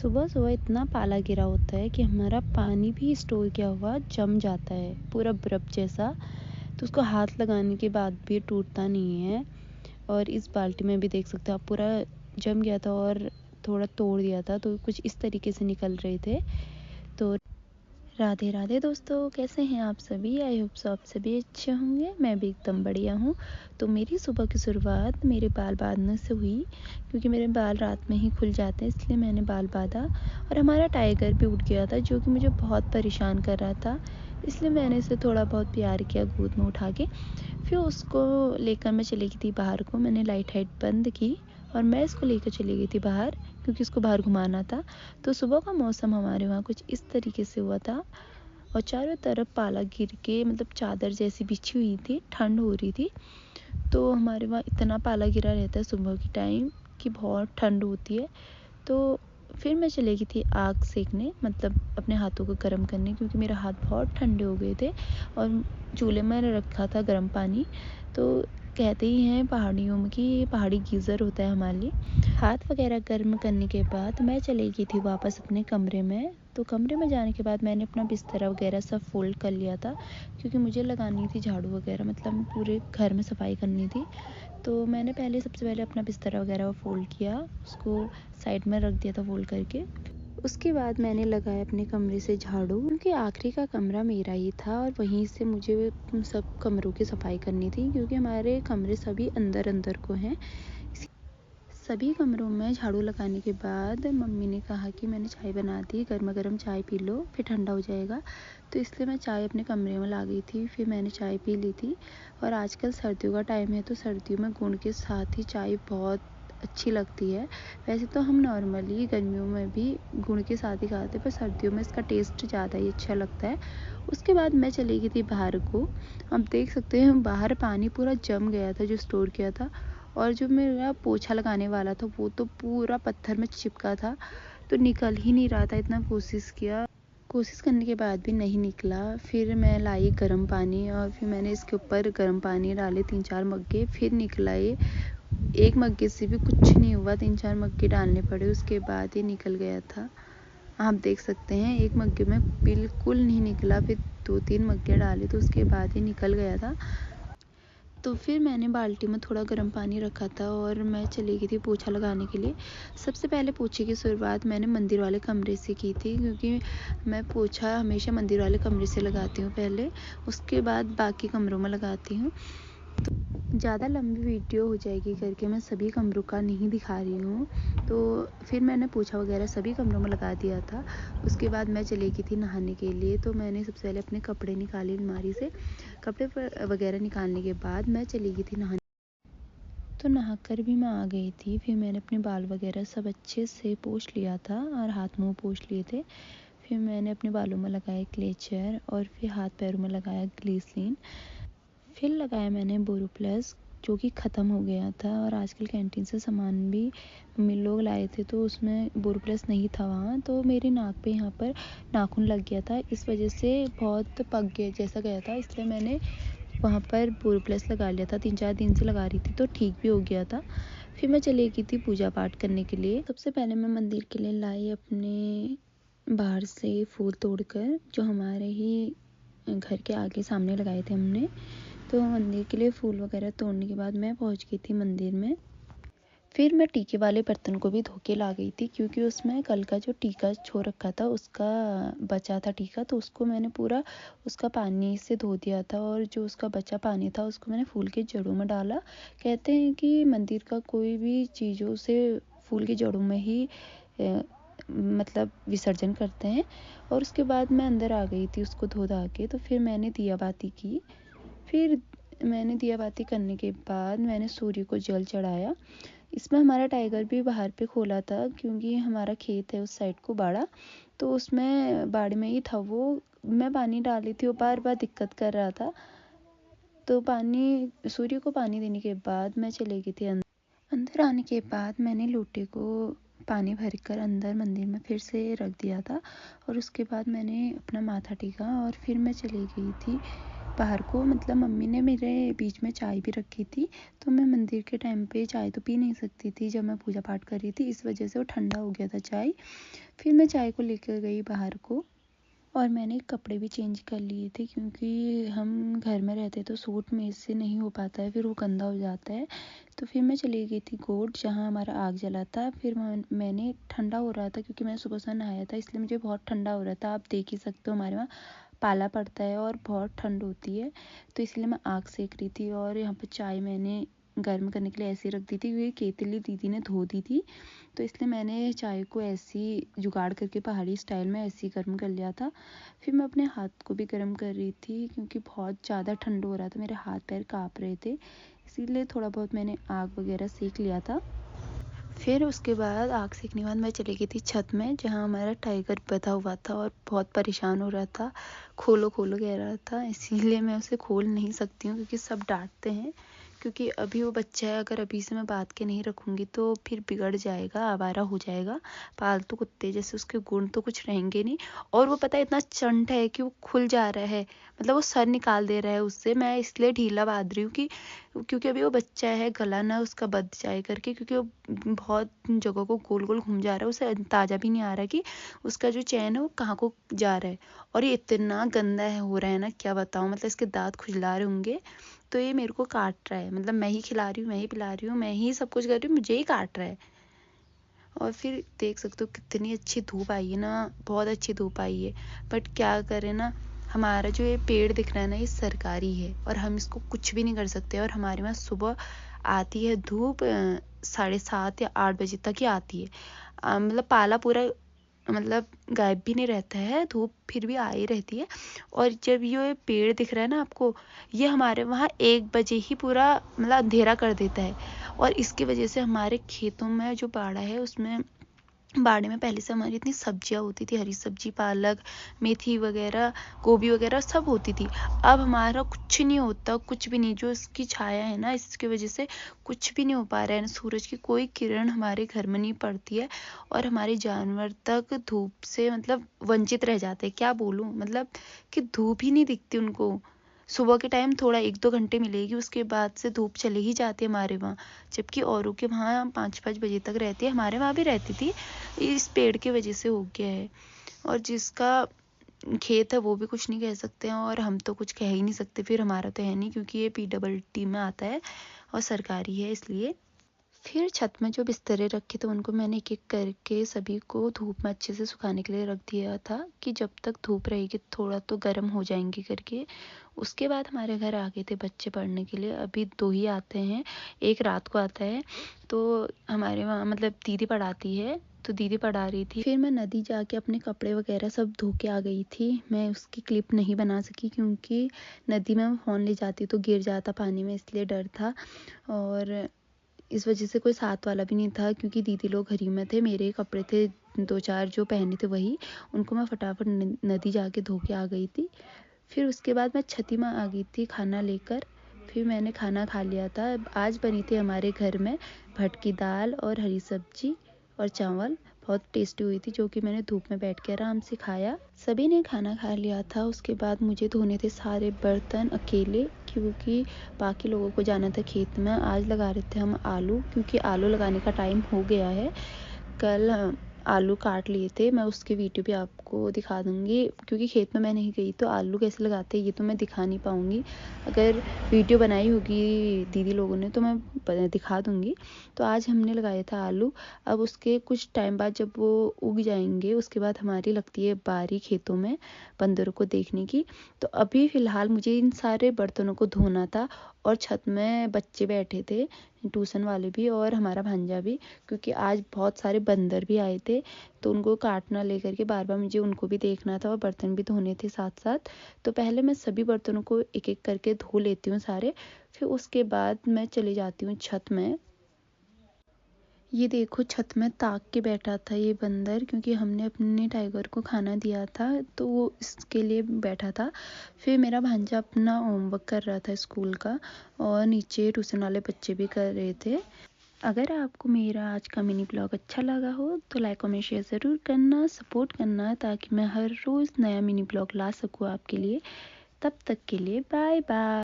सुबह सुबह इतना पाला गिरा होता है कि हमारा पानी भी स्टोर किया हुआ जम जाता है पूरा बर्फ जैसा। तो उसको हाथ लगाने के बाद भी टूटता नहीं है। और इस बाल्टी में भी देख सकते हो आप, पूरा जम गया था और थोड़ा तोड़ दिया था, तो कुछ इस तरीके से निकल रहे थे। तो राधे राधे दोस्तों, कैसे हैं आप सभी? आई होप सो आप सभी अच्छे होंगे। मैं भी एकदम बढ़िया हूँ। तो मेरी सुबह की शुरुआत मेरे बाल बांधने से हुई, क्योंकि मेरे बाल रात में ही खुल जाते हैं, इसलिए मैंने बाल बांधा। और हमारा टाइगर भी उठ गया था, जो कि मुझे बहुत परेशान कर रहा था, इसलिए मैंने इसे थोड़ा बहुत प्यार किया गोद में उठा के। फिर उसको लेकर मैं चली गई थी बाहर को। मैंने लाइट हाइट बंद की और मैं इसको लेकर चली गई थी बाहर, क्योंकि इसको बाहर घुमाना था। तो सुबह का मौसम हमारे वहाँ कुछ इस तरीके से हुआ था और चारों तरफ पाला गिर के मतलब चादर जैसी बिछी हुई थी, ठंड हो रही थी। तो हमारे वहाँ इतना पाला गिरा रहता है सुबह के टाइम कि बहुत ठंड होती है। तो फिर मैं चली गई थी आग सेकने, मतलब अपने हाथों को गर्म करने, क्योंकि मेरे हाथ बहुत ठंडे हो गए थे। और चूल्हे में रखा था गर्म पानी। तो कहते ही हैं पहाड़ियों में कि पहाड़ी गीज़र होता है हमारे लिए। हाथ वगैरह गर्म करने के बाद मैं चली गई थी वापस अपने कमरे में। तो कमरे में जाने के बाद मैंने अपना बिस्तर वगैरह सब फोल्ड कर लिया था, क्योंकि मुझे लगानी थी झाड़ू वगैरह, मतलब पूरे घर में सफाई करनी थी। तो मैंने सबसे पहले अपना बिस्तर वगैरह फोल्ड किया, उसको साइड में रख दिया था फोल्ड करके। उसके बाद मैंने लगाया अपने कमरे से झाड़ू, क्योंकि आखिरी का कमरा मेरा ही था और वहीं से मुझे सब कमरों की सफाई करनी थी, क्योंकि हमारे कमरे सभी अंदर अंदर को हैं। सभी कमरों में झाड़ू लगाने के बाद मम्मी ने कहा कि मैंने चाय बना दी, गर्मा गर्म चाय पी लो, फिर ठंडा हो जाएगा। तो इसलिए मैं चाय अपने कमरे में ला गई थी, फिर मैंने चाय पी ली थी। और आजकल सर्दियों का टाइम है, तो सर्दियों में गुड़ के साथ ही चाय बहुत अच्छी लगती है। वैसे तो हम नॉर्मली गर्मियों में भी गुड़ के साथ ही खाते हैं, पर सर्दियों में इसका टेस्ट ज़्यादा ही अच्छा लगता है। उसके बाद मैं चली गई थी बाहर को। आप देख सकते हैं बाहर पानी पूरा जम गया था जो स्टोर किया था। और जो मेरा पोछा लगाने वाला था वो तो पूरा पत्थर में चिपका था, तो निकल ही नहीं रहा था। इतना कोशिश करने के बाद भी नहीं निकला। फिर मैं लाई गर्म पानी और फिर मैंने इसके ऊपर गर्म पानी डाले 3-4 मग्गे, फिर निकला ये। एक मग्गे से भी कुछ नहीं हुआ, 3-4 मग्गे डालने पड़े, उसके बाद ये निकल गया था। आप देख सकते हैं एक मग्गे में बिल्कुल नहीं निकला, फिर 2-3 मग्गे डाले तो उसके बाद ये निकल गया था। तो फिर मैंने बाल्टी में थोड़ा गर्म पानी रखा था और मैं चली गई थी पोछा लगाने के लिए। सबसे पहले पोछे की शुरुआत मैंने मंदिर वाले कमरे से की थी, क्योंकि मैं पोछा हमेशा मंदिर वाले कमरे से लगाती हूँ पहले, उसके बाद बाकी कमरों में लगाती हूँ। ज़्यादा लंबी वीडियो हो जाएगी करके मैं सभी कमरों का नहीं दिखा रही हूँ। तो फिर मैंने पोछा वगैरह सभी कमरों में लगा दिया था। उसके बाद मैं चली गई थी नहाने के लिए। तो मैंने सबसे पहले अपने कपड़े निकाले अलमारी से। कपड़े वगैरह निकालने के बाद मैं चली गई थी नहाने। तो नहाकर भी मैं आ गई थी। फिर मैंने अपने बाल वगैरह सब अच्छे से पोंछ लिया था और हाथ मुँह पोंछ लिए थे। फिर मैंने अपने बालों में लगाया क्लेचर और फिर हाथ पैरों में लगाया ग्लिसरीन। फिर लगाया मैंने बोरोप्लस, जो कि ख़त्म हो गया था। और आजकल कैंटीन से सामान भी मम्मी लोग लाए थे, तो उसमें बोरोप्लस नहीं था वहाँ। तो मेरे नाक पे यहाँ पर नाखून लग गया था, इस वजह से बहुत पक गया जैसा गया था, इसलिए मैंने वहाँ पर बोरोप्लस लगा लिया था। 3-4 दिन से लगा रही थी तो ठीक भी हो गया था। फिर मैं चली गई थी पूजा पाठ करने के लिए। सबसे पहले मैं मंदिर के लिए लाई अपने बाहर से फूल तोड़कर, जो हमारे ही घर के आगे सामने लगाए थे हमने। तो मंदिर के लिए फूल वगैरह तोड़ने के बाद मैं पहुंच गई थी मंदिर में। फिर मैं टीके वाले बर्तन को भी धो के ला गई थी, क्योंकि उसमें कल का जो टीका छोड़ रखा था उसका बचा था टीका, तो उसको मैंने पूरा उसका पानी से धो दिया था। और जो उसका बचा पानी था उसको मैंने फूल की जड़ों में डाला। कहते हैं कि मंदिर का कोई भी चीज़ों से फूल की जड़ों में ही मतलब विसर्जन करते हैं। और उसके बाद मैं अंदर आ गई थी उसको धो धा के। तो फिर मैंने दिया बाती की। फिर मैंने दिया बाती करने के बाद मैंने सूर्य को जल चढ़ाया। इसमें हमारा टाइगर भी बाहर पे खोला था, क्योंकि हमारा खेत है उस साइड को बाड़ा, तो उसमें बाड़े में ही था वो। मैं पानी डाली थी, वो बार बार दिक्कत कर रहा था। तो सूर्य को पानी देने के बाद मैं चली गई थी अंदर। अंदर आने के बाद मैंने लोटे को पानी भर कर अंदर मंदिर में फिर से रख दिया था। और उसके बाद मैंने अपना माथा टेका और फिर मैं चली गई थी बाहर को, मतलब मम्मी ने मेरे बीच में चाय भी रखी थी, तो मैं मंदिर के टाइम पे चाय तो पी नहीं सकती थी जब मैं पूजा पाठ कर रही थी, इस वजह से वो ठंडा हो गया था चाय। फिर मैं चाय को लेकर गई बाहर को, और मैंने कपड़े भी चेंज कर लिए थे क्योंकि हम घर में रहते तो सूट मेरे से नहीं हो पाता है, फिर वो गंदा हो जाता है। तो फिर मैं चली गई थी गोड जहाँ हमारा आग जला था। फिर मैंने ठंडा हो रहा था क्योंकि मैं सुबह से नहाया था, इसलिए मुझे बहुत ठंडा हो रहा था। आप देख ही सकते हो हमारे वहाँ पाला पड़ता है और बहुत ठंड होती है, तो इसलिए मैं आग सेक रही थी। और यहाँ पर चाय मैंने गर्म करने के लिए ऐसे रख दी थी क्योंकि केतली दीदी ने धो दी थी, तो इसलिए मैंने चाय को ऐसी जुगाड़ करके पहाड़ी स्टाइल में ऐसे ही गर्म कर लिया था। फिर मैं अपने हाथ को भी गर्म कर रही थी क्योंकि बहुत ज़्यादा ठंड हो रहा था, मेरे हाथ पैर काँप रहे थे, इसीलिए थोड़ा बहुत मैंने आग वगैरह सेक लिया था। फिर उसके बाद आग सेकने के बाद मैं चली गई थी छत में जहाँ हमारा टाइगर बंधा हुआ था और बहुत परेशान हो रहा था, खोलो खोलो कह रहा था, इसीलिए मैं उसे खोल नहीं सकती हूँ क्योंकि सब डांटते हैं, क्योंकि अभी वो बच्चा है, अगर अभी से मैं बांध के नहीं रखूँगी तो फिर बिगड़ जाएगा, आवारा हो जाएगा। पालतू कुत्ते जैसे उसके गुण तो कुछ रहेंगे नहीं, और वो पता है इतना चंट है कि वो खुल जा रहा है, मतलब वो सर निकाल दे रहा है उससे। मैं इसलिए ढीला बांध रही हूँ कि क्योंकि अभी वो बच्चा है, गला ना उसका बंध जाए करके, क्योंकि वो बहुत जगह को गोल गोल घूम जा रहा है, उसे अंदाजा भी नहीं आ रहा कि उसका जो चैन है वो कहाँ को जा रहा है। और ये इतना गंदा है हो रहा है ना, क्या बताऊँ, मतलब इसके दांत खुजला रहे होंगे, तो ये मेरे को काट रहा है, मतलब मैं ही खिला रही हूँ, मैं ही पिला रही हूँ, मैं ही सब कुछ कर रही हूँ, मुझे ही काट रहा है। और फिर देख सकते हो कितनी अच्छी धूप आई है ना, बहुत अच्छी धूप आई है। बट क्या करें ना, हमारा जो ये पेड़ दिख रहा है ना, ये सरकारी है और हम इसको कुछ भी नहीं कर सकते। और हमारे वहाँ सुबह आती है धूप 7:30 या 8 बजे तक ही आती है। मतलब पाला पूरा मतलब गायब भी नहीं रहता है, धूप फिर भी आ ही रहती है। और जब ये पेड़ दिख रहा है ना आपको, ये हमारे वहाँ 1 बजे ही पूरा मतलब अंधेरा कर देता है। और इसकी वजह से हमारे खेतों में जो बाड़ा है उसमें, बाड़े में पहले से हमारी इतनी सब्जियां होती थी, हरी सब्जी, पालक, मेथी वगैरह, गोभी वगैरह सब होती थी। अब हमारा कुछ नहीं होता, कुछ भी नहीं। जो इसकी छाया है ना, इसकी वजह से कुछ भी नहीं हो पा रहा है, सूरज की कोई किरण हमारे घर में नहीं पड़ती है, और हमारे जानवर तक धूप से मतलब वंचित रह जाते हैं। क्या बोलूँ, मतलब कि धूप ही नहीं दिखती उनको। सुबह के टाइम थोड़ा 1-2 घंटे मिलेगी, उसके बाद से धूप चली ही जाती है हमारे वहाँ, जबकि औरों के वहाँ 5-5 बजे तक रहती है, हमारे वहाँ भी रहती थी। इस पेड़ की वजह से हो गया है। और जिसका खेत है वो भी कुछ नहीं कह सकते हैं, और हम तो कुछ कह ही नहीं सकते, फिर हमारा तो है नहीं क्योंकि ये PWD में आता है और सरकारी है इसलिए। फिर छत में जो बिस्तरे रखे थे उनको मैंने एक एक करके सभी को धूप में अच्छे से सुखाने के लिए रख दिया था कि जब तक धूप रहेगी थोड़ा तो गर्म हो जाएंगे करके। उसके बाद हमारे घर आ गए थे बच्चे पढ़ने के लिए, अभी 2 ही आते हैं, एक रात को आता है। तो हमारे वहाँ मतलब दीदी पढ़ाती है, तो दीदी पढ़ा रही थी। फिर मैं नदी जाके अपने कपड़े वगैरह सब धो के आ गई थी। मैं उसकी क्लिप नहीं बना सकी क्योंकि नदी में फ़ोन ले जाती तो गिर जाता पानी में, इसलिए डर था। और इस वजह से कोई साथ वाला भी नहीं था क्योंकि दीदी लोग घर ही में थे। मेरे कपड़े थे 2-4 जो पहने थे वही, उनको मैं फटाफट नदी जाके धो के आ गई थी। फिर उसके बाद मैं छती में आ गई थी खाना लेकर। फिर मैंने खाना खा लिया था। आज बनी थी हमारे घर में भटकी दाल और हरी सब्जी और चावल, बहुत टेस्टी हुई थी, जो कि मैंने धूप में बैठ के आराम से खाया। सभी ने खाना खा लिया था। उसके बाद मुझे धोने थे सारे बर्तन अकेले, क्योंकि बाकी लोगों को जाना था खेत में। आज लगा रहे थे हम आलू, क्योंकि आलू लगाने का टाइम हो गया है। कल आलू काट लिए थे, मैं उसकी वीडियो भी आपको दिखा दूंगी, क्योंकि खेत में मैं नहीं गई तो आलू कैसे लगाते हैं ये तो मैं दिखा नहीं पाऊंगी। अगर वीडियो बनाई होगी दीदी लोगों ने तो मैं दिखा दूंगी। तो आज हमने लगाया था आलू। अब उसके कुछ टाइम बाद जब वो उग जाएंगे उसके बाद हमारी लगती है बारी खेतों में बंदरों को देखने की। तो अभी फ़िलहाल मुझे इन सारे बर्तनों को धोना था, और छत में बच्चे बैठे थे, ट्यूशन वाले भी और हमारा भांजा भी, क्योंकि आज बहुत सारे बंदर भी आए थे, तो उनको काटना लेकर के बार बार मुझे उनको भी देखना था और बर्तन भी धोने थे साथ साथ। तो पहले मैं सभी बर्तनों को एक एक करके धो लेती हूँ सारे, फिर उसके बाद मैं चली जाती हूँ छत में। ये देखो छत में ताक के बैठा था ये बंदर, क्योंकि हमने अपने टाइगर को खाना दिया था तो वो इसके लिए बैठा था। फिर मेरा भांजा अपना होमवर्क कर रहा था स्कूल का, और नीचे ट्यूशन वाले बच्चे भी कर रहे थे। अगर आपको मेरा आज का मिनी ब्लॉग अच्छा लगा हो तो लाइक और शेयर ज़रूर करना, सपोर्ट करना, ताकि मैं हर रोज़ नया मिनी ब्लॉग ला सकूँ आपके लिए। तब तक के लिए बाय बाय।